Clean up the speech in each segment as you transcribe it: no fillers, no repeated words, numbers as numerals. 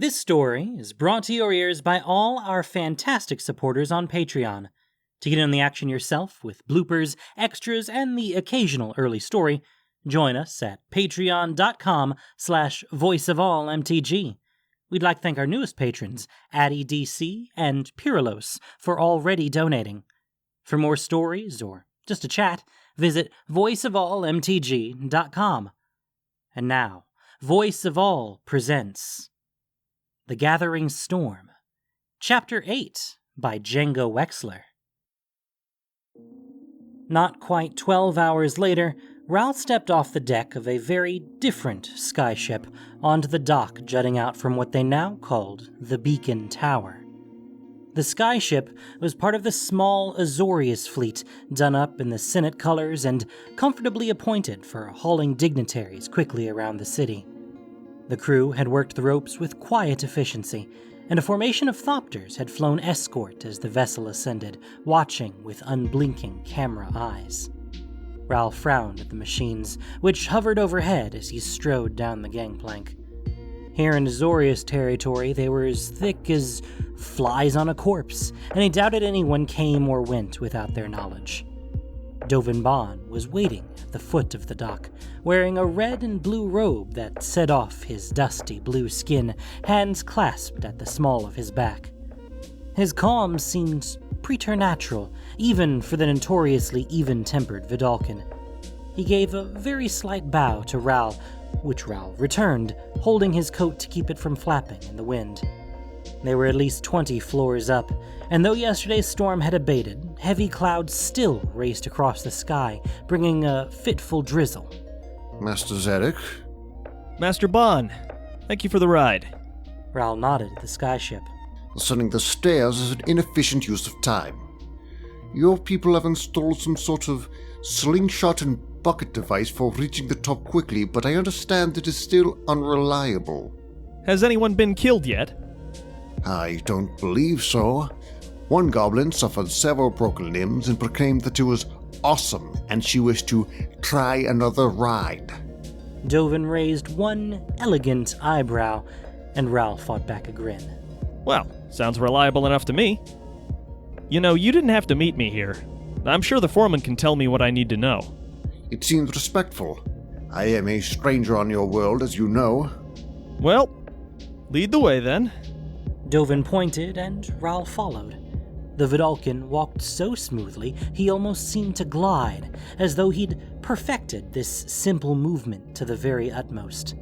This story is brought to your ears by all our fantastic supporters on Patreon. To get in the action yourself with bloopers, extras, and the occasional early story, join us at patreon.com/voiceofallmtg. We'd like to thank our newest patrons, Addie DC and Pyrolos, for already donating. For more stories or just a chat, visit voiceofallmtg.com. And now, Voice of All presents The Gathering Storm, Chapter 8 by Django Wexler. Not quite 12 hours later, Raoul stepped off the deck of a very different skyship onto the dock jutting out from what they now called the Beacon Tower. The skyship was part of the small Azorius fleet done up in the Senate colors and comfortably appointed for hauling dignitaries quickly around the city. The crew had worked the ropes with quiet efficiency, and a formation of thopters had flown escort as the vessel ascended, watching with unblinking camera eyes. Raoul frowned at the machines, which hovered overhead as he strode down the gangplank. Here in Azorius territory, they were as thick as flies on a corpse, and he doubted anyone came or went without their knowledge. Dovin Bond was waiting at the foot of the dock, wearing a red and blue robe that set off his dusty blue skin, hands clasped at the small of his back. His calm seemed preternatural, even for the notoriously even-tempered Vidalcan. He gave a very slight bow to Raoul, which Raoul returned, holding his coat to keep it from flapping in the wind. They were at least 20 floors up, and though yesterday's storm had abated, heavy clouds still raced across the sky, bringing a fitful drizzle. Master Zarek? Master Bond, thank you for the ride. Raoul nodded at the skyship. Ascending the stairs is an inefficient use of time. Your people have installed some sort of slingshot and bucket device for reaching the top quickly, but I understand it is still unreliable. Has anyone been killed yet? I don't believe so. One goblin suffered several broken limbs and proclaimed that it was awesome and she wished to try another ride. Dovin raised one elegant eyebrow, and Raoul fought back a grin. Well, sounds reliable enough to me. You know, you didn't have to meet me here. I'm sure the foreman can tell me what I need to know. It seems respectful. I am a stranger on your world, as you know. Well, lead the way then. Dovin pointed, and Raoul followed. The Vidalcan walked so smoothly he almost seemed to glide, as though he'd perfected this simple movement to the very utmost.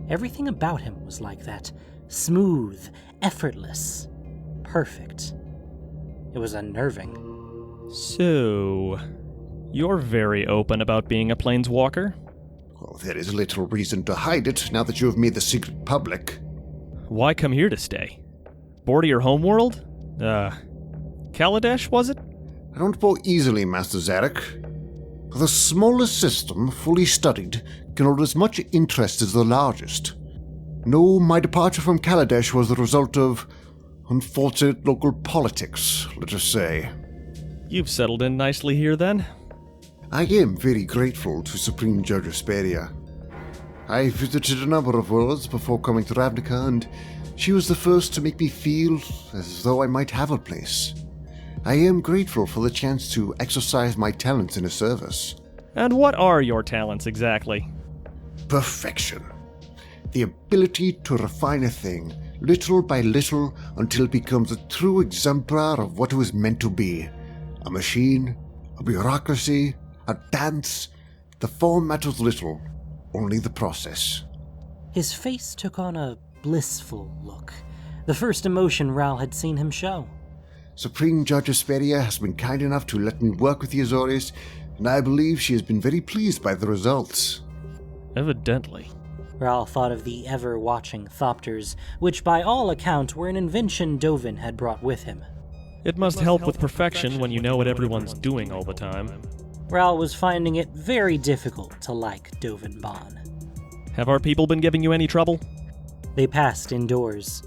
Everything about him was like that. Smooth, effortless, perfect. It was unnerving. So, you're very open about being a planeswalker? Well, there is little reason to hide it now that you have made the secret public. Why come here to stay? Bored of your homeworld? Kaladesh, was it? I don't bore easily, Master Zarek. The smallest system, fully studied, can hold as much interest as the largest. No, my departure from Kaladesh was the result of unfortunate local politics, let us say. You've settled in nicely here then? I am very grateful to Supreme Judge Asperia. I visited a number of worlds before coming to Ravnica, and she was the first to make me feel as though I might have a place. I am grateful for the chance to exercise my talents in her service. And what are your talents exactly? Perfection. The ability to refine a thing, little by little, until it becomes a true exemplar of what it was meant to be. A machine, a bureaucracy, a dance. The form matters little, only the process. His face took on a blissful look, the first emotion Raoul had seen him show. Supreme Judge Asperia has been kind enough to let me work with the Azorius, and I believe she has been very pleased by the results. Evidently. Raoul thought of the ever-watching thopters, which by all accounts were an invention Dovin had brought with him. It must help with perfection when you know what everyone's doing all the time. Raoul was finding it very difficult to like Dovin Bond. Have our people been giving you any trouble? They passed indoors.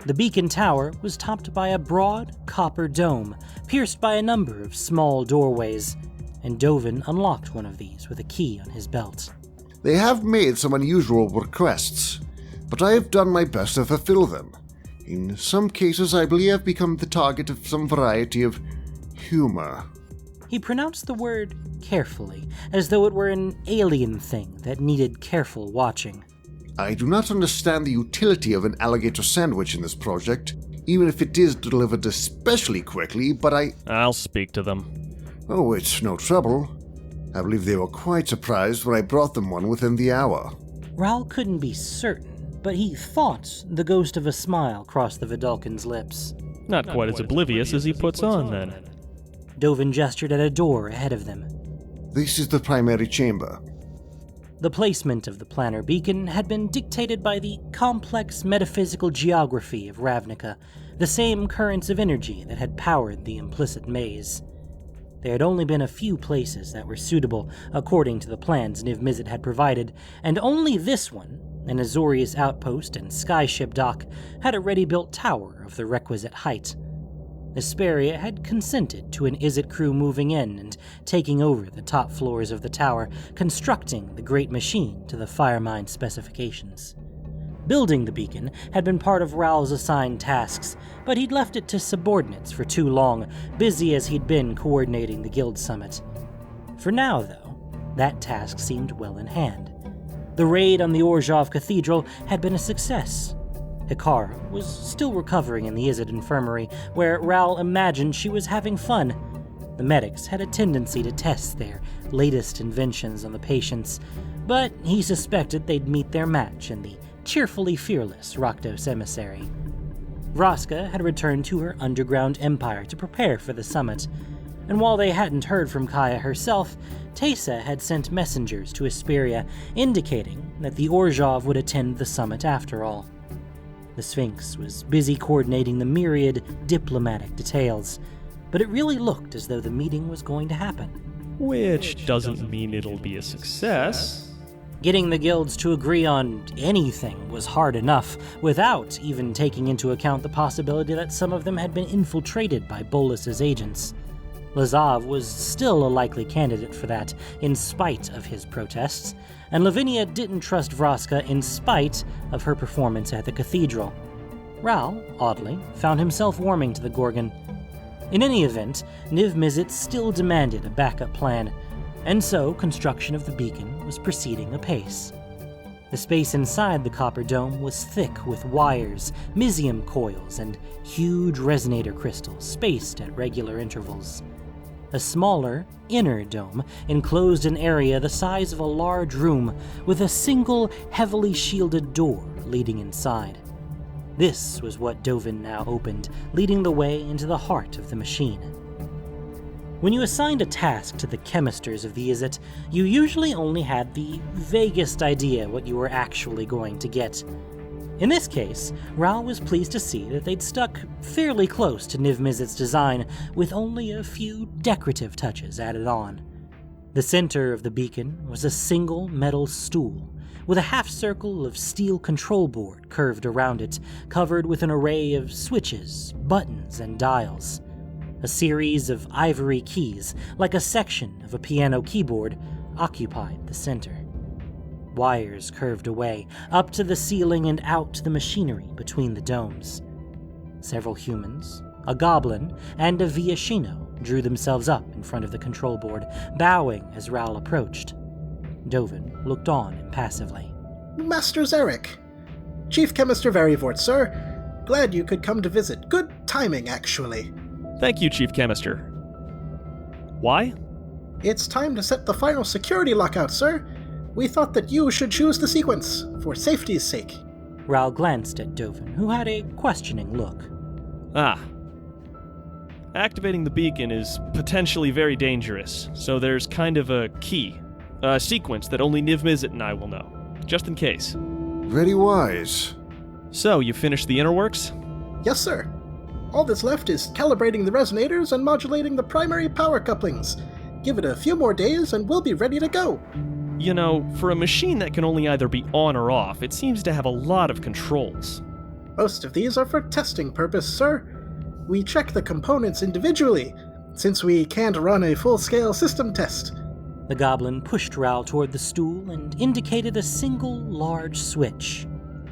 The beacon tower was topped by a broad copper dome, pierced by a number of small doorways, and Dovin unlocked one of these with a key on his belt. They have made some unusual requests, but I have done my best to fulfill them. In some cases, I believe I've become the target of some variety of humor. He pronounced the word carefully, as though it were an alien thing that needed careful watching. I do not understand the utility of an alligator sandwich in this project, even if it is delivered especially quickly, but I'll speak to them. Oh, it's no trouble. I believe they were quite surprised when I brought them one within the hour. Raoul couldn't be certain, but he thought the ghost of a smile crossed the Vidalcan's lips. Not quite as oblivious as he puts on, then. Dovin gestured at a door ahead of them. This is the primary chamber. The placement of the planar beacon had been dictated by the complex metaphysical geography of Ravnica, the same currents of energy that had powered the implicit maze. There had only been a few places that were suitable, according to the plans Niv Mizzet had provided, and only this one, an Azorius outpost and skyship dock, had a ready-built tower of the requisite height. Hesperia had consented to an Izzet crew moving in and taking over the top floors of the tower, constructing the great machine to the Firemind specifications. Building the beacon had been part of Raoul's assigned tasks, but he'd left it to subordinates for too long, busy as he'd been coordinating the Guild Summit. For now, though, that task seemed well in hand. The raid on the Orzhov Cathedral had been a success. Hikara was still recovering in the Izzet infirmary, where Raoul imagined she was having fun. The medics had a tendency to test their latest inventions on the patients, but he suspected they'd meet their match in the cheerfully fearless Rakdos emissary. Vraska had returned to her underground empire to prepare for the summit, and while they hadn't heard from Kaya herself, Teysa had sent messengers to Hesperia indicating that the Orzhov would attend the summit after all. The Sphinx was busy coordinating the myriad diplomatic details, but it really looked as though the meeting was going to happen. Which doesn't mean it'll be a success. Getting the guilds to agree on anything was hard enough, without even taking into account the possibility that some of them had been infiltrated by Bolus's agents. Lazav was still a likely candidate for that, in spite of his protests, and Lavinia didn't trust Vraska in spite of her performance at the cathedral. Raoul, oddly, found himself warming to the Gorgon. In any event, Niv Mizzet still demanded a backup plan, and so construction of the beacon was proceeding apace. The space inside the copper dome was thick with wires, Mizium coils, and huge resonator crystals spaced at regular intervals. A smaller, inner dome enclosed an area the size of a large room with a single, heavily shielded door leading inside. This was what Dovin now opened, leading the way into the heart of the machine. When you assigned a task to the chemisters of the Izzet, you usually only had the vaguest idea what you were actually going to get. In this case, Raoul was pleased to see that they'd stuck fairly close to Niv Mizzet's design, with only a few decorative touches added on. The center of the beacon was a single metal stool, with a half-circle of steel control board curved around it, covered with an array of switches, buttons, and dials. A series of ivory keys, like a section of a piano keyboard, occupied the center. Wires curved away, up to the ceiling and out to the machinery between the domes. Several humans, a goblin, and a Viashino drew themselves up in front of the control board, bowing as Raoul approached. Dovin looked on impassively. Master Zarek. Chief Chemister Verivort, sir. Glad you could come to visit. Good timing, actually. Thank you, Chief Chemister. Why? It's time to set the final security lockout, sir. We thought that you should choose the sequence, for safety's sake. Raoul glanced at Dovin, who had a questioning look. Activating the beacon is potentially very dangerous, so there's kind of a key, a sequence that only Niv Mizzet and I will know, just in case. Very wise. So, you finished the inner works? Yes, sir. All that's left is calibrating the resonators and modulating the primary power couplings. Give it a few more days and we'll be ready to go. You know, for a machine that can only either be on or off, it seems to have a lot of controls. Most of these are for testing purpose, sir. We check the components individually, since we can't run a full-scale system test. The goblin pushed Raoul toward the stool and indicated a single large switch.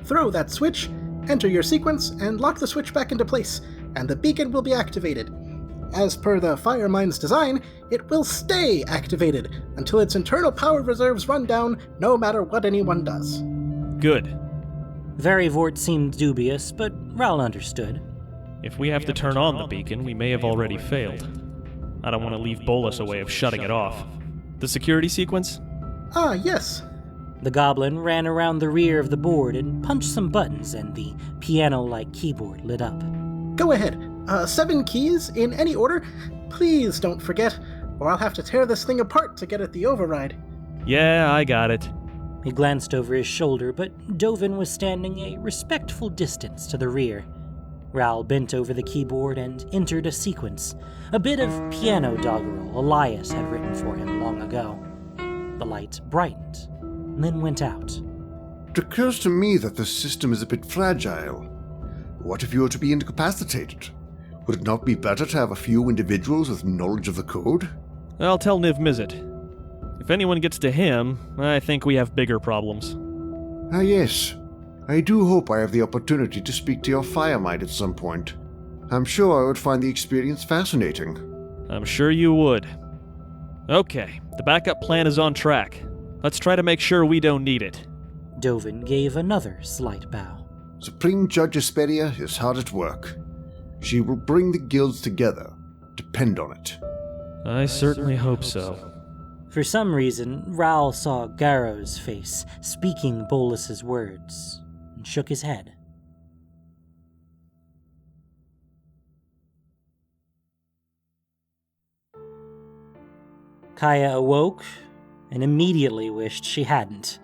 throw that switch, enter your sequence, and lock the switch back into place, and the beacon will be activated. As per the Firemind's design, it will stay activated until its internal power reserves run down, no matter what anyone does. Good. Veryvort seemed dubious, but Raoul understood. If we have to turn on the beacon, we may have already failed. I don't want to leave Bolus a way of shutting it off. The security sequence? Ah, yes. The goblin ran around the rear of the board and punched some buttons, and the piano-like keyboard lit up. Go ahead. 7 keys in any order. Please don't forget, or I'll have to tear this thing apart to get at the override. Yeah, I got it. He glanced over his shoulder, but Dovin was standing a respectful distance to the rear. Raoul bent over the keyboard and entered a sequence, a bit of piano doggerel Elias had written for him long ago. The light brightened, then went out. It occurs to me that the system is a bit fragile. What if you were to be incapacitated? Would it not be better to have a few individuals with knowledge of the code? I'll tell Niv Mizzet. If anyone gets to him, I think we have bigger problems. Ah, yes. I do hope I have the opportunity to speak to your Firemind at some point. I'm sure I would find the experience fascinating. I'm sure you would. Okay, the backup plan is on track. Let's try to make sure we don't need it. Dovin gave another slight bow. Supreme Judge Asperia is hard at work. She will bring the guilds together. Depend on it. I certainly hope so. For some reason, Raoul saw Garrow's face speaking Bolus's words and shook his head. Kaya awoke and immediately wished she hadn't.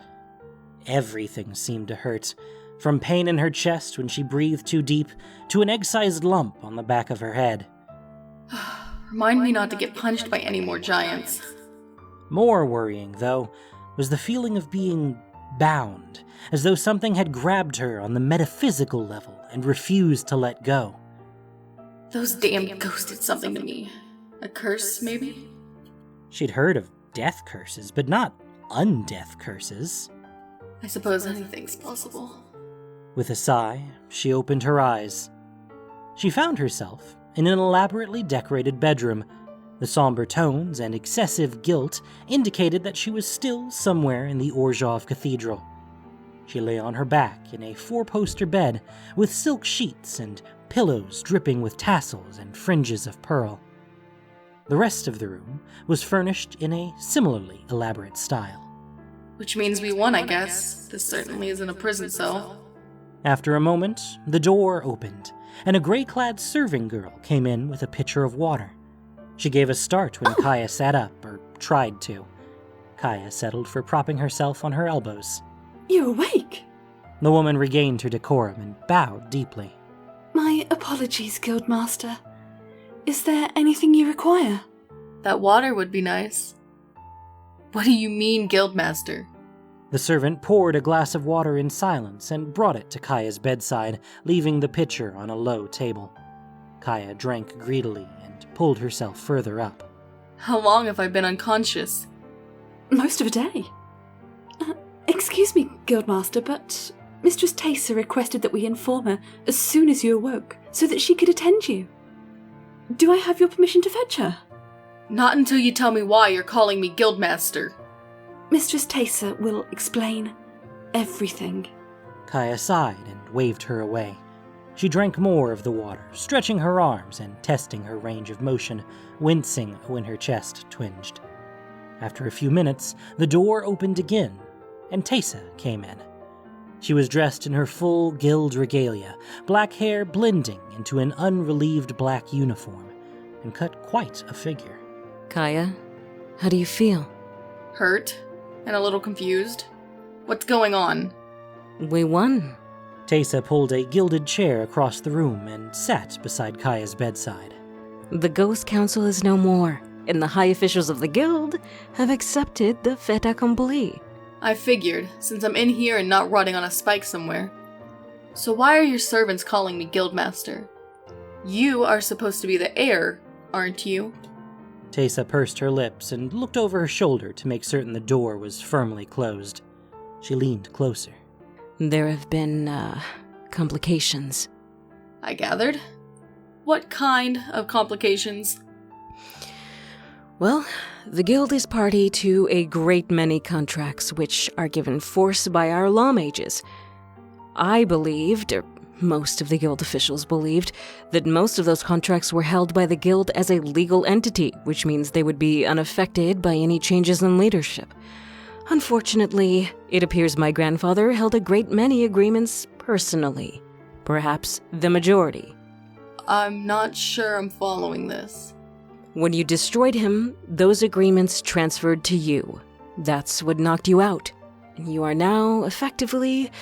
Everything seemed to hurt, from pain in her chest when she breathed too deep to an egg-sized lump on the back of her head. Remind me not to get punched by any more giants. More worrying, though, was the feeling of being bound, as though something had grabbed her on the metaphysical level and refused to let go. Those damn ghosts did something to me. A curse, maybe? She'd heard of death curses, but not undeath curses. I suppose anything's possible. With a sigh, she opened her eyes. She found herself in an elaborately decorated bedroom. The somber tones and excessive gilt indicated that she was still somewhere in the Orzhov Cathedral. She lay on her back in a 4-poster bed with silk sheets and pillows dripping with tassels and fringes of pearl. The rest of the room was furnished in a similarly elaborate style. Which means we won, I guess. This certainly isn't a prison cell. After a moment, the door opened, and a gray-clad serving girl came in with a pitcher of water. She gave a start when Kaya sat up, or tried to. Kaya settled for propping herself on her elbows. You're awake? The woman regained her decorum and bowed deeply. My apologies, Guildmaster. Is there anything you require? That water would be nice. What do you mean, Guildmaster? The servant poured a glass of water in silence and brought it to Kaya's bedside, leaving the pitcher on a low table. Kaya drank greedily and pulled herself further up. How long have I been unconscious? Most of a day. Excuse me, Guildmaster, but Mistress Taysa requested that we inform her as soon as you awoke, so that she could attend you. Do I have your permission to fetch her? Not until you tell me why you're calling me Guildmaster. Mistress Taysa will explain everything. Kaya sighed and waved her away. She drank more of the water, stretching her arms and testing her range of motion, wincing when her chest twinged. After a few minutes, the door opened again, and Taysa came in. She was dressed in her full guild regalia, black hair blending into an unrelieved black uniform, and cut quite a figure. Kaya, how do you feel? Hurt and a little confused. What's going on? We won. Taysa pulled a gilded chair across the room and sat beside Kaya's bedside. The Ghost Council is no more, and the high officials of the guild have accepted the fait accompli. I figured, since I'm in here and not rotting on a spike somewhere. So why are your servants calling me Guildmaster? You are supposed to be the heir, aren't you? Taysa pursed her lips and looked over her shoulder to make certain the door was firmly closed. She leaned closer. There have been, complications. I gathered. What kind of complications? Well, the Guild is party to a great many contracts which are given force by our law mages. I believed, or most of the Guild officials believed, that most of those contracts were held by the Guild as a legal entity, which means they would be unaffected by any changes in leadership. Unfortunately, it appears my grandfather held a great many agreements personally. Perhaps the majority. I'm not sure I'm following this. When you destroyed him, those agreements transferred to you. That's what knocked you out. You are now, effectively,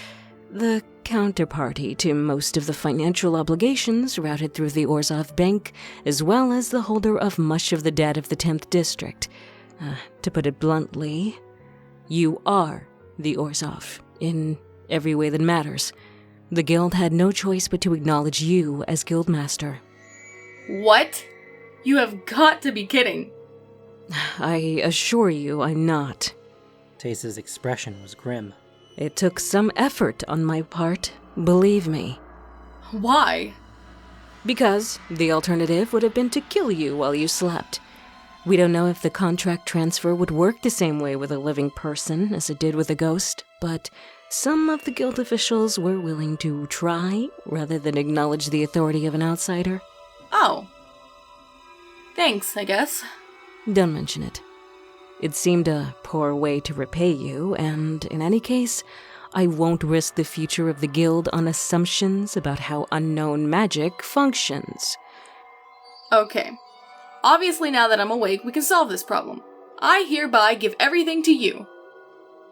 the counterparty to most of the financial obligations routed through the Orzhov Bank, as well as the holder of much of the debt of the 10th District. To put it bluntly, you are the Orzhov, in every way that matters. The Guild had no choice but to acknowledge you as Guildmaster. What? You have got to be kidding. I assure you I'm not. Teysa's expression was grim. It took some effort on my part, believe me. Why? Because the alternative would have been to kill you while you slept. We don't know if the contract transfer would work the same way with a living person as it did with a ghost, but some of the Guild officials were willing to try rather than acknowledge the authority of an outsider. Oh. Thanks, I guess. Don't mention it. It seemed a poor way to repay you, and in any case, I won't risk the future of the Guild on assumptions about how unknown magic functions. Okay. Obviously, now that I'm awake, we can solve this problem. I hereby give everything to you.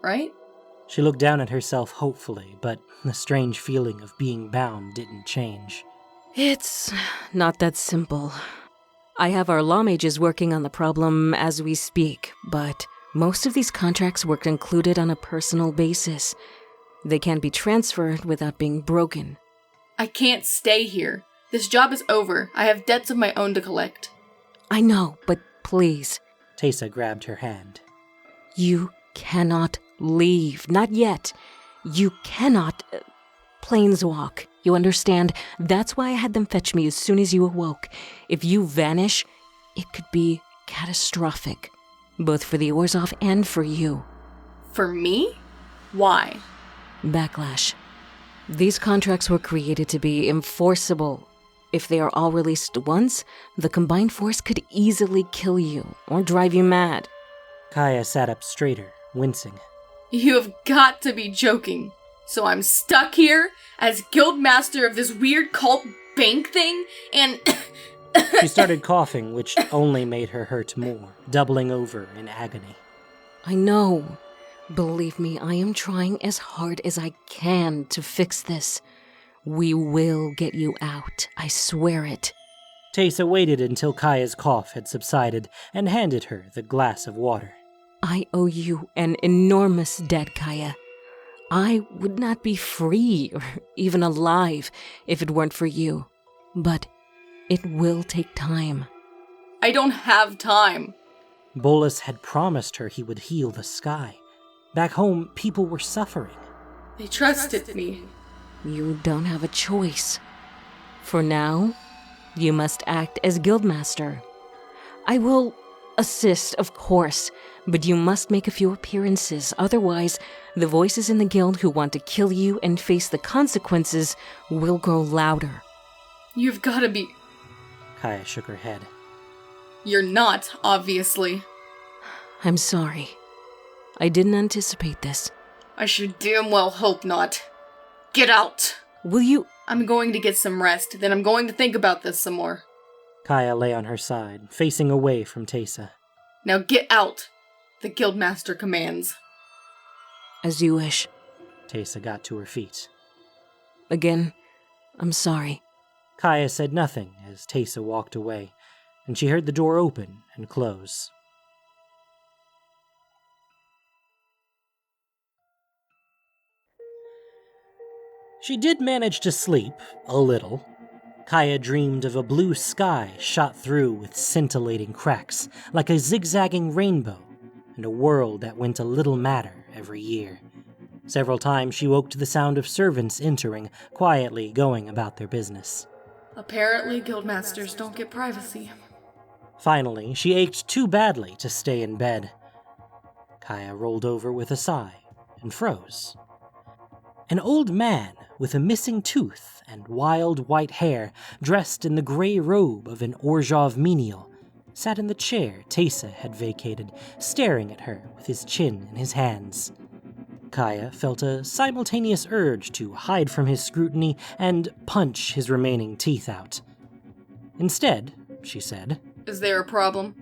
Right? She looked down at herself hopefully, but the strange feeling of being bound didn't change. It's not that simple. I have our law mages working on the problem as we speak, but most of these contracts were concluded on a personal basis. They can't be transferred without being broken. I can't stay here. This job is over. I have debts of my own to collect. I know, but please. Teysa grabbed her hand. You cannot leave. Not yet. You cannot planeswalk. You understand? That's why I had them fetch me as soon as you awoke. If you vanish, it could be catastrophic. Both for the Orzhov and for you. For me? Why? Backlash. These contracts were created to be enforceable. If they are all released once, the combined force could easily kill you or drive you mad. Kaya sat up straighter, wincing. You have got to be joking. So I'm stuck here as guildmaster of this weird cult bank thing, and... She started coughing, which only made her hurt more, doubling over in agony. I know. Believe me, I am trying as hard as I can to fix this. We will get you out, I swear it. Teysa waited until Kaya's cough had subsided and handed her the glass of water. I owe you an enormous debt, Kaya. I would not be free or even alive if it weren't for you. But it will take time. I don't have time. Bolus had promised her he would heal the sky. Back home, people were suffering. They trusted me. You don't have a choice. For now, you must act as guildmaster. I will assist, of course, but you must make a few appearances. Otherwise, the voices in the guild who want to kill you and face the consequences will grow louder. You've got to be... Kaya shook her head. You're not, obviously. I'm sorry. I didn't anticipate this. I should damn well hope not. Get out! Will you... I'm going to get some rest, then I'm going to think about this some more. Kaya lay on her side, facing away from Teysa. Now get out! The guildmaster commands. As you wish. Teysa got to her feet. Again, I'm sorry. Kaya said nothing as Teysa walked away, and she heard the door open and close. She did manage to sleep, a little. Kaya dreamed of a blue sky shot through with scintillating cracks, like a zigzagging rainbow, and a world that went a little madder every year. Several times she woke to the sound of servants entering, quietly going about their business. Apparently, guildmasters don't get privacy. Finally, she ached too badly to stay in bed. Kaya rolled over with a sigh and froze. An old man with a missing tooth and wild white hair, dressed in the gray robe of an Orzhov menial, sat in the chair Teysa had vacated, staring at her with his chin in his hands. Kaya felt a simultaneous urge to hide from his scrutiny and punch his remaining teeth out. Instead, she said, "Is there a problem?"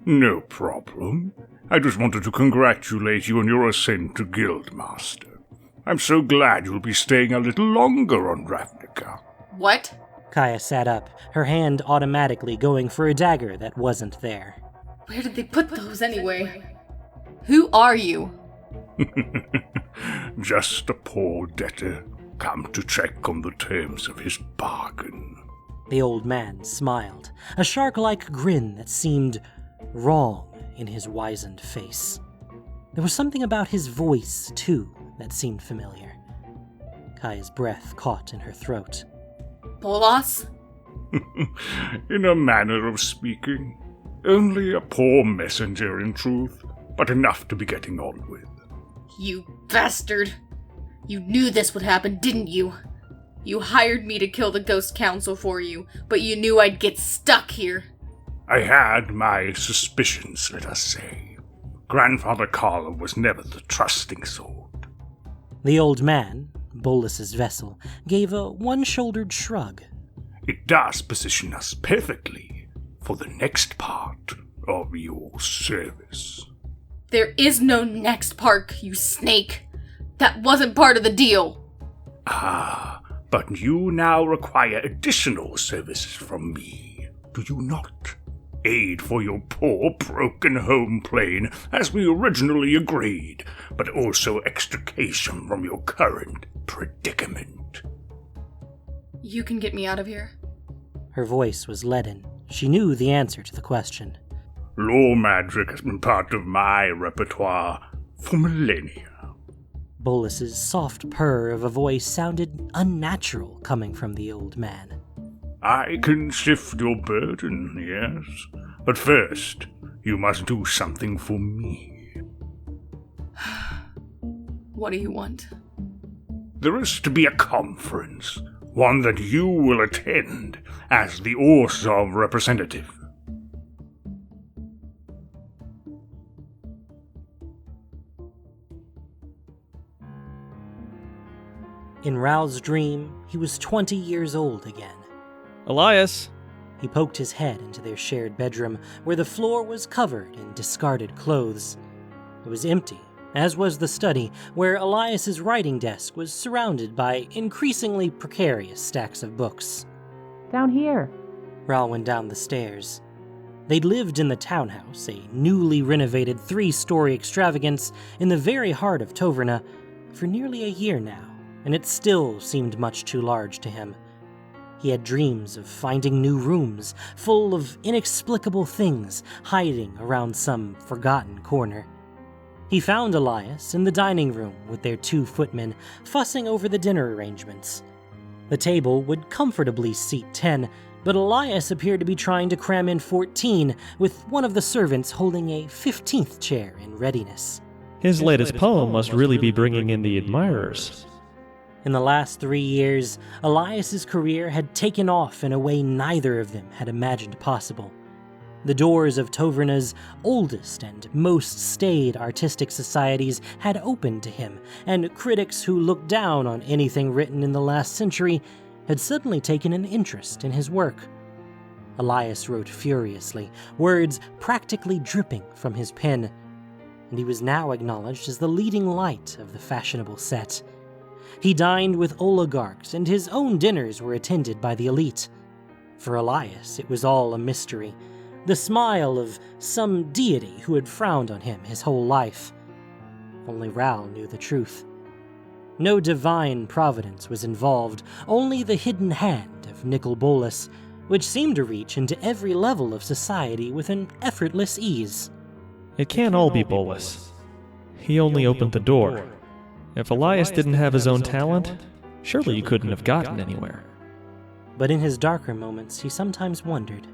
No problem. I just wanted to congratulate you on your ascent to Guildmaster. I'm so glad you'll be staying a little longer on Ravnica." What? Kaya sat up, her hand automatically going for a dagger that wasn't there. Where did they put those anyway? Who are you? Just a poor debtor, come to check on the terms of his bargain. The old man smiled, a shark-like grin that seemed wrong in his wizened face. There was something about his voice, too, that seemed familiar. Kaya's breath caught in her throat. Bolas? In a manner of speaking. Only a poor messenger, in truth, but enough to be getting on with. You bastard! You knew this would happen, didn't you? You hired me to kill the Ghost Council for you, but you knew I'd get stuck here. I had my suspicions, let us say. Grandfather Carlo was never the trusting sort. The old man, Bolas's vessel, gave a one-shouldered shrug. It does position us perfectly for the next part of your service. There is no next part, you snake. That wasn't part of the deal. Ah, but you now require additional services from me, do you not? Aid for your poor, broken home plane, as we originally agreed, but also extrication from your current predicament. You can get me out of here. Her voice was leaden. She knew the answer to the question. Law magic has been part of my repertoire for millennia. Bolas's soft purr of a voice sounded unnatural coming from the old man. I can shift your burden, yes, but first, you must do something for me. What do you want? There is to be a conference, one that you will attend as the Orzhov representative. In Raoul's dream, he was 20 years old again. Elias! He poked his head into their shared bedroom, where the floor was covered in discarded clothes. It was empty, as was the study, where Elias's writing desk was surrounded by increasingly precarious stacks of books. Down here. Raoul went down the stairs. They'd lived in the townhouse, a newly renovated 3-story extravagance in the very heart of Toverna, for nearly a year now, and it still seemed much too large to him. He had dreams of finding new rooms, full of inexplicable things hiding around some forgotten corner. He found Elias in the dining room with their 2 footmen, fussing over the dinner arrangements. The table would comfortably seat 10, but Elias appeared to be trying to cram in 14, with one of the servants holding a 15th chair in readiness. His latest poem must really be bringing in the admirers. In the last 3 years, Elias's career had taken off in a way neither of them had imagined possible. The doors of Toverna's oldest and most staid artistic societies had opened to him, and critics who looked down on anything written in the last century had suddenly taken an interest in his work. Elias wrote furiously, words practically dripping from his pen, and he was now acknowledged as the leading light of the fashionable set. He dined with oligarchs, and his own dinners were attended by the elite. For Elias, it was all a mystery, the smile of some deity who had frowned on him his whole life. Only Raoul knew the truth. No divine providence was involved, only the hidden hand of Nicol Bolas, which seemed to reach into every level of society with an effortless ease. It can't all be Bolas. he only opened the door. If Elias didn't have his own talent, surely he couldn't have gotten anywhere. But in his darker moments, he sometimes wondered.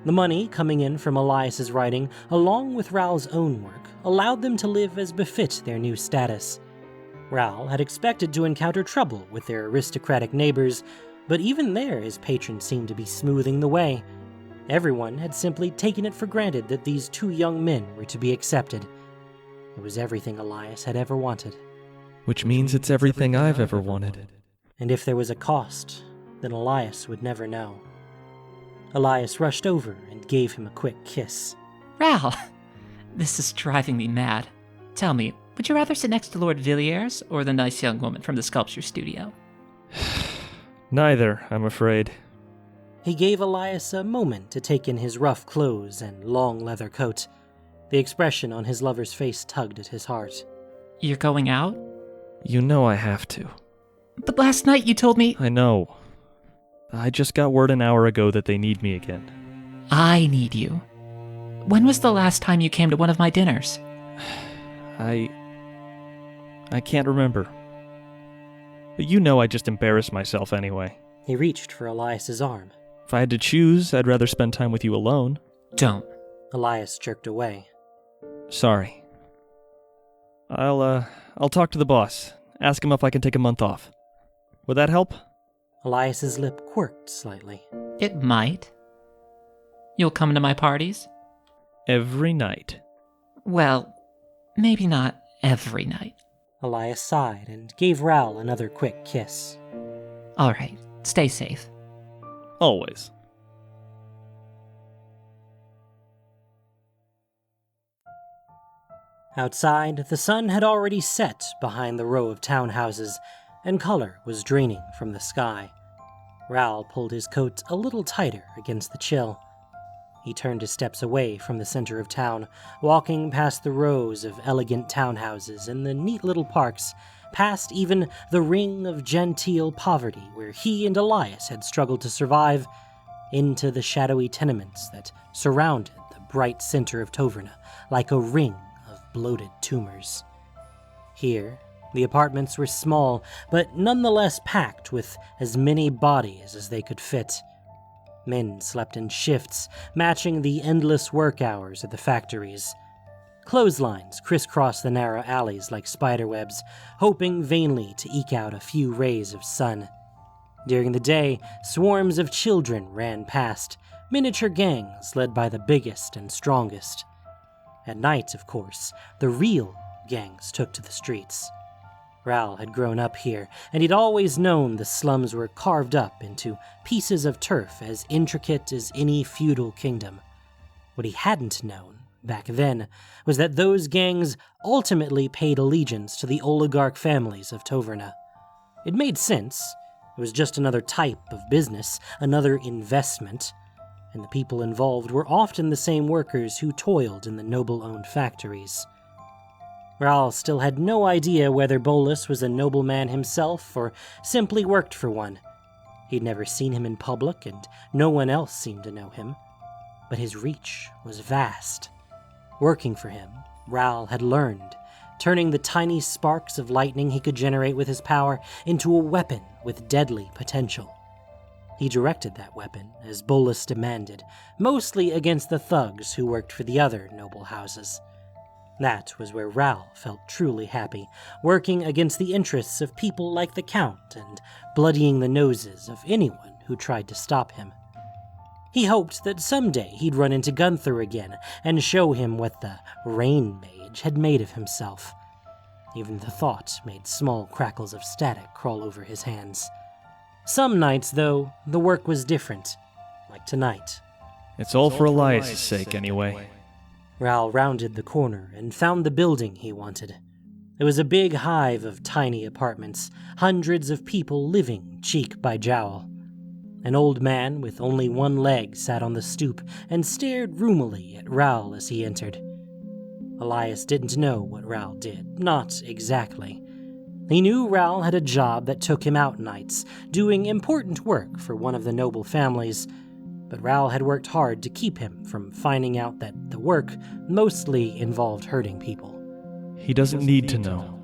The money coming in from Elias's writing, along with Raoul's own work, allowed them to live as befit their new status. Raoul had expected to encounter trouble with their aristocratic neighbors, but even there his patrons seemed to be smoothing the way. Everyone had simply taken it for granted that these two young men were to be accepted. It was everything Elias had ever wanted. Which means it's everything I've ever wanted. And if there was a cost, then Elias would never know. Elias rushed over and gave him a quick kiss. Raoul, this is driving me mad. Tell me, would you rather sit next to Lord Villiers or the nice young woman from the sculpture studio? Neither, I'm afraid. He gave Elias a moment to take in his rough clothes and long leather coat. The expression on his lover's face tugged at his heart. You're going out? You know I have to. But last night you told me... I know. I just got word an hour ago that they need me again. I need you. When was the last time you came to one of my dinners? I can't remember. But you know I just embarrassed myself anyway. He reached for Elias's arm. If I had to choose, I'd rather spend time with you alone. Don't. Elias jerked away. Sorry. I'll talk to the boss. Ask him if I can take a month off. Would that help? Elias's lip quirked slightly. It might. You'll come to my parties? Every night. Well, maybe not every night. Elias sighed and gave Raoul another quick kiss. All right, stay safe. Always. Outside, the sun had already set behind the row of townhouses, and color was draining from the sky. Raoul pulled his coat a little tighter against the chill. He turned his steps away from the center of town, walking past the rows of elegant townhouses and the neat little parks, past even the ring of genteel poverty where he and Elias had struggled to survive, into the shadowy tenements that surrounded the bright center of Toverna like a ring of bloated tumors. Here, the apartments were small, but nonetheless packed with as many bodies as they could fit. Men slept in shifts, matching the endless work hours at the factories. Clotheslines crisscrossed the narrow alleys like spiderwebs, hoping vainly to eke out a few rays of sun. During the day, swarms of children ran past, miniature gangs led by the biggest and strongest. At night, of course, the real gangs took to the streets. Raoul had grown up here, and he'd always known the slums were carved up into pieces of turf as intricate as any feudal kingdom. What he hadn't known, back then, was that those gangs ultimately paid allegiance to the oligarch families of Toverna. It made sense. It was just another type of business, another investment, and the people involved were often the same workers who toiled in the noble-owned factories. Raoul still had no idea whether Bolus was a nobleman himself or simply worked for one. He'd never seen him in public, and no one else seemed to know him. But his reach was vast. Working for him, Raoul had learned, turning the tiny sparks of lightning he could generate with his power into a weapon with deadly potential. He directed that weapon, as Bolus demanded, mostly against the thugs who worked for the other noble houses. That was where Raoul felt truly happy, working against the interests of people like the Count and bloodying the noses of anyone who tried to stop him. He hoped that someday he'd run into Gunther again and show him what the Rain Mage had made of himself. Even the thought made small crackles of static crawl over his hands. Some nights, though, the work was different, like tonight. It's all for Elias' sake, anyway. Raoul rounded the corner and found the building he wanted. It was a big hive of tiny apartments, hundreds of people living cheek by jowl. An old man with only one leg sat on the stoop and stared roomily at Raoul as he entered. Elias didn't know what Raoul did, not exactly. He knew Raoul had a job that took him out nights, doing important work for one of the noble families, but Raoul had worked hard to keep him from finding out that the work mostly involved hurting people. He doesn't need to know.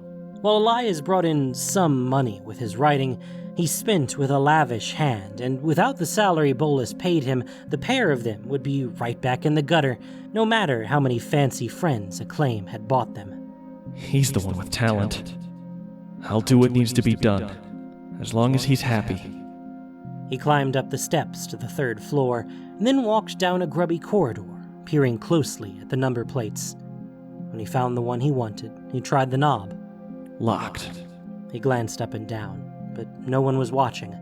While Elias brought in some money with his writing, he spent with a lavish hand, and without the salary Bolus paid him, the pair of them would be right back in the gutter, no matter how many fancy friends Acclaim had bought them. He's the one with talent. I'll do what needs to be done, as long as he's happy. He climbed up the steps to the 3rd floor, and then walked down a grubby corridor, peering closely at the number plates. When he found the one he wanted, he tried the knob. Locked. He glanced up and down, but no one was watching.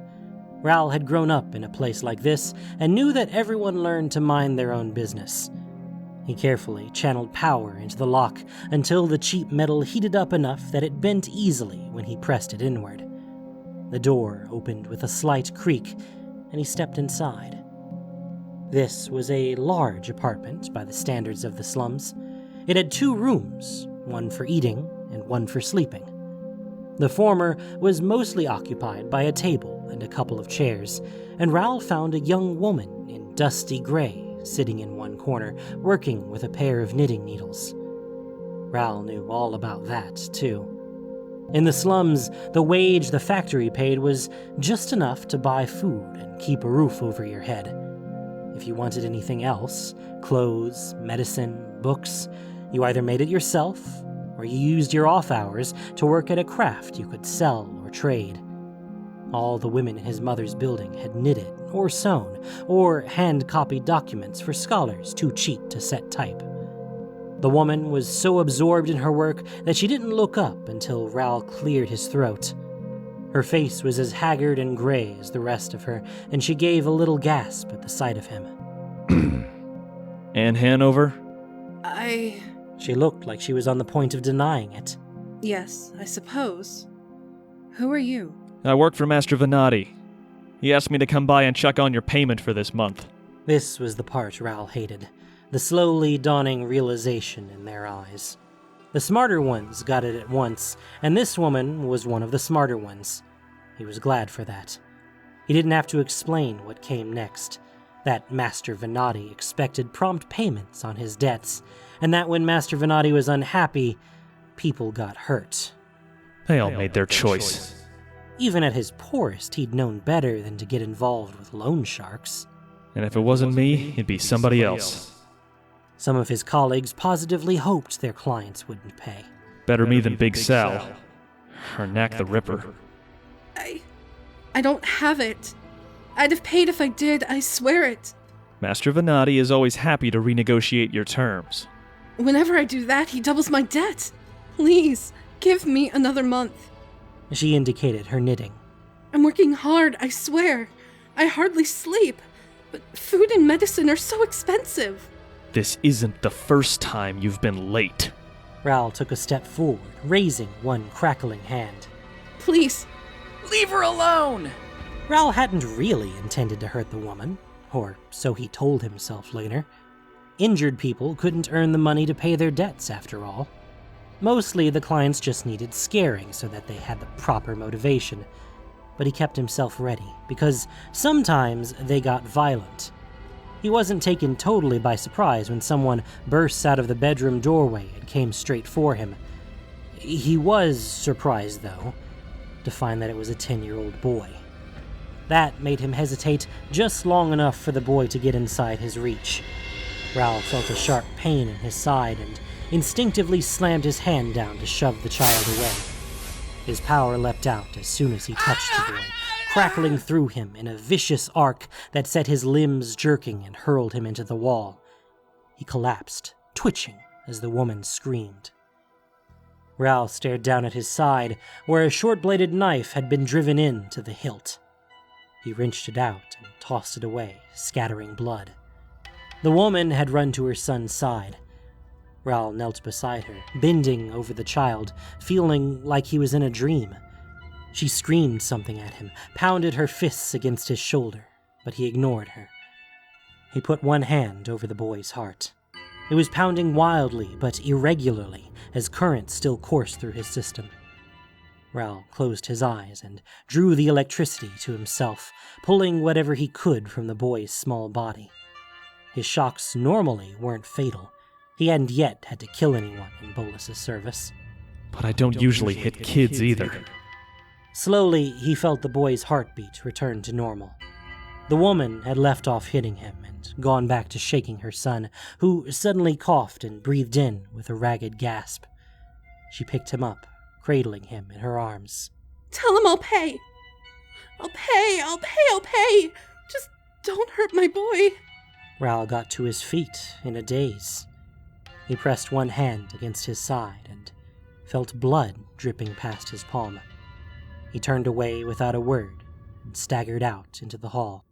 Ral had grown up in a place like this, and knew that everyone learned to mind their own business. He carefully channeled power into the lock until the cheap metal heated up enough that it bent easily when he pressed it inward. The door opened with a slight creak, and he stepped inside. This was a large apartment by the standards of the slums. It had 2 rooms, one for eating and one for sleeping. The former was mostly occupied by a table and a couple of chairs, and Ral found a young woman in dusty gray sitting in one corner, working with a pair of knitting needles. Ral knew all about that, too. In the slums, the wage the factory paid was just enough to buy food and keep a roof over your head. If you wanted anything else, clothes, medicine, books, you either made it yourself, or you used your off hours to work at a craft you could sell or trade. All the women in his mother's building had knitted or sewn or hand-copied documents for scholars too cheap to set type. The woman was so absorbed in her work that she didn't look up until Ral cleared his throat. Her face was as haggard and gray as the rest of her, and she gave a little gasp at the sight of him. Anne Hanover? She looked like she was on the point of denying it. Yes, I suppose. Who are you? I work for Master Venati. He asked me to come by and check on your payment for this month. This was the part Ral hated, the slowly dawning realization in their eyes. The smarter ones got it at once, and this woman was one of the smarter ones. He was glad for that. He didn't have to explain what came next, that Master Venati expected prompt payments on his debts, and that when Master Venati was unhappy, people got hurt. They all made their choice. Even at his poorest, he'd known better than to get involved with loan sharks. And if it wasn't me, it'd be somebody else. Some of his colleagues positively hoped their clients wouldn't pay. Better me than Big Sal. Or Knack the Ripper. I don't have it. I'd have paid if I did, I swear it. Master Venati is always happy to renegotiate your terms. Whenever I do that, he doubles my debt. Please, give me another month. She indicated her knitting. I'm working hard, I swear. I hardly sleep. But food and medicine are so expensive. This isn't the first time you've been late. Ral took a step forward, raising one crackling hand. Please. Leave her alone! Ral hadn't really intended to hurt the woman, or so he told himself later. Injured people couldn't earn the money to pay their debts, after all. Mostly the clients just needed scaring so that they had the proper motivation. But he kept himself ready, because sometimes they got violent. He wasn't taken totally by surprise when someone burst out of the bedroom doorway and came straight for him. He was surprised, though, to find that it was a 10-year-old boy. That made him hesitate just long enough for the boy to get inside his reach. Ral felt a sharp pain in his side and instinctively slammed his hand down to shove the child away. His power leapt out as soon as he touched the boy, crackling through him in a vicious arc that set his limbs jerking and hurled him into the wall. He collapsed, twitching as the woman screamed. Ral stared down at his side, where a short-bladed knife had been driven into the hilt. He wrenched it out and tossed it away, scattering blood. The woman had run to her son's side. Ral knelt beside her, bending over the child, feeling like he was in a dream. She screamed something at him, pounded her fists against his shoulder, but he ignored her. He put one hand over the boy's heart. It was pounding wildly but irregularly as current still coursed through his system. Ral closed his eyes and drew the electricity to himself, pulling whatever he could from the boy's small body. His shocks normally weren't fatal. He hadn't yet had to kill anyone in Bolus's service. But I don't usually hit kids either. Slowly, he felt the boy's heartbeat return to normal. The woman had left off hitting him and gone back to shaking her son, who suddenly coughed and breathed in with a ragged gasp. She picked him up, cradling him in her arms. Tell him I'll pay. I'll pay. Just don't hurt my boy. Raoul got to his feet in a daze. He pressed one hand against his side and felt blood dripping past his palm. He turned away without a word and staggered out into the hall.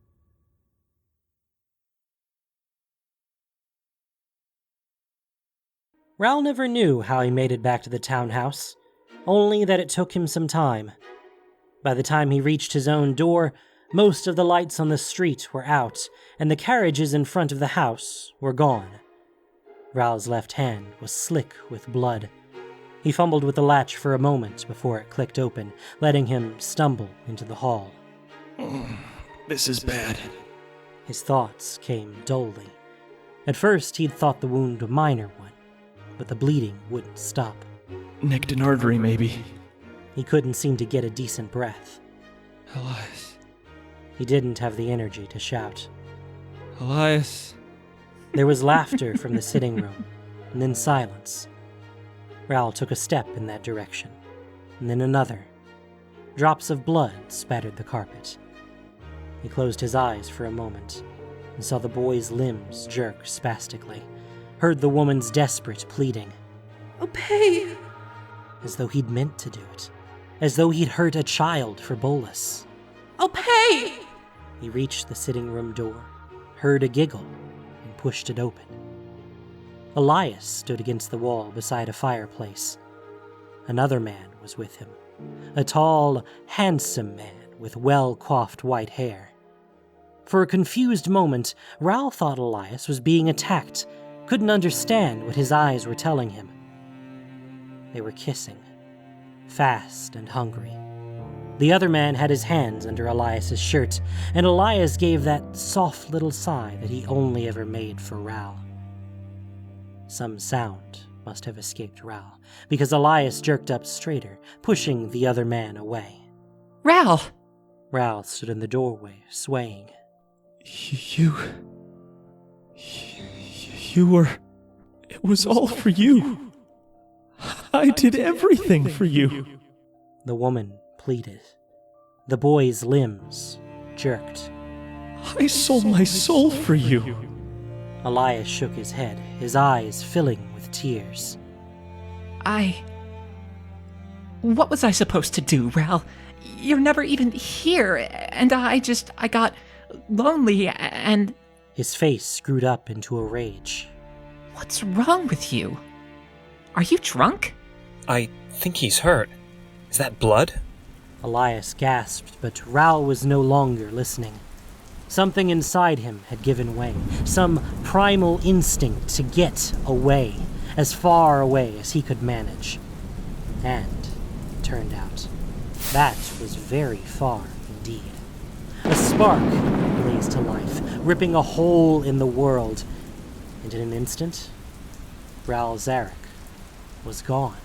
Raoul never knew how he made it back to the townhouse, only that it took him some time. By the time he reached his own door, most of the lights on the street were out, and the carriages in front of the house were gone. Raoul's left hand was slick with blood. He fumbled with the latch for a moment before it clicked open, letting him stumble into the hall. This is bad. His thoughts came dully. At first, he'd thought the wound a minor one, but the bleeding wouldn't stop. Nicked an artery, maybe. He couldn't seem to get a decent breath. Elias. He didn't have the energy to shout. Elias. There was laughter from the sitting room, and then silence. Raoul took a step in that direction, and then another. Drops of blood spattered the carpet. He closed his eyes for a moment, and saw the boy's limbs jerk spastically, heard the woman's desperate pleading. I'll pay. As though he'd meant to do it. As though he'd hurt a child for Bolus. I'll pay! He reached the sitting room door, heard a giggle, and pushed it open. Elias stood against the wall beside a fireplace. Another man was with him. A tall, handsome man with well-coiffed white hair. For a confused moment, Raoul thought Elias was being attacked, couldn't understand what his eyes were telling him. They were kissing, fast and hungry. The other man had his hands under Elias's shirt, and Elias gave that soft little sigh that he only ever made for Raoul. Some sound must have escaped Raoul, because Elias jerked up straighter, pushing the other man away. Raoul! Raoul stood in the doorway, swaying. You were... It was all for you. I did everything for you. The woman pleaded. The boy's limbs jerked. I sold my soul for you. Elias shook his head, his eyes filling with tears. What was I supposed to do, Raoul? You're never even here, and I got lonely, and... His face screwed up into a rage. What's wrong with you? Are you drunk? I think he's hurt. Is that blood? Elias gasped, but Raoul was no longer listening. Something inside him had given way, some primal instinct to get away, as far away as he could manage. And, it turned out, that was very far indeed. A spark blazed to life, ripping a hole in the world, and in an instant, Raoul Zarek was gone.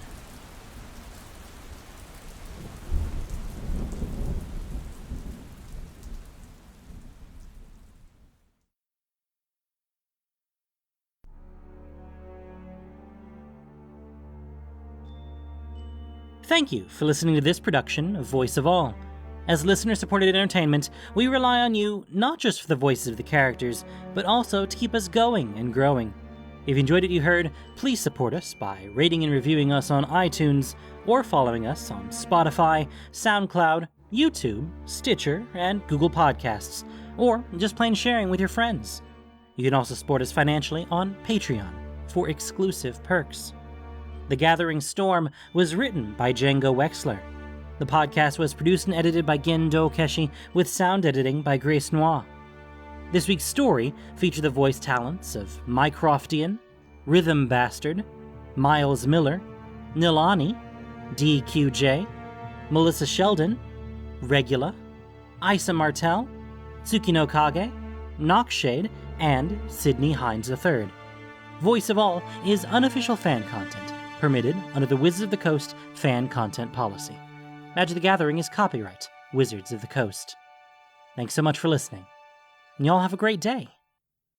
Thank you for listening to this production of Voice of All. As listener-supported entertainment, we rely on you not just for the voices of the characters, but also to keep us going and growing. If you enjoyed what you heard, please support us by rating and reviewing us on iTunes, or following us on Spotify, SoundCloud, YouTube, Stitcher, and Google Podcasts, or just plain sharing with your friends. You can also support us financially on Patreon for exclusive perks. The Gathering Storm was written by Django Wexler. The podcast was produced and edited by Gendo Keshi, with sound editing by Grace Noir. This week's story featured the voice talents of Mycroftian, Rhythm Bastard, Miles Miller, Nilani, DQJ, Melissa Sheldon, Regula, Isa Martell, Tsukino Kage, Nockshade, and Sidney Hinds III. Voice of All is unofficial fan content, permitted under the Wizards of the Coast fan content policy. Magic the Gathering is copyright Wizards of the Coast. Thanks so much for listening, and y'all have a great day.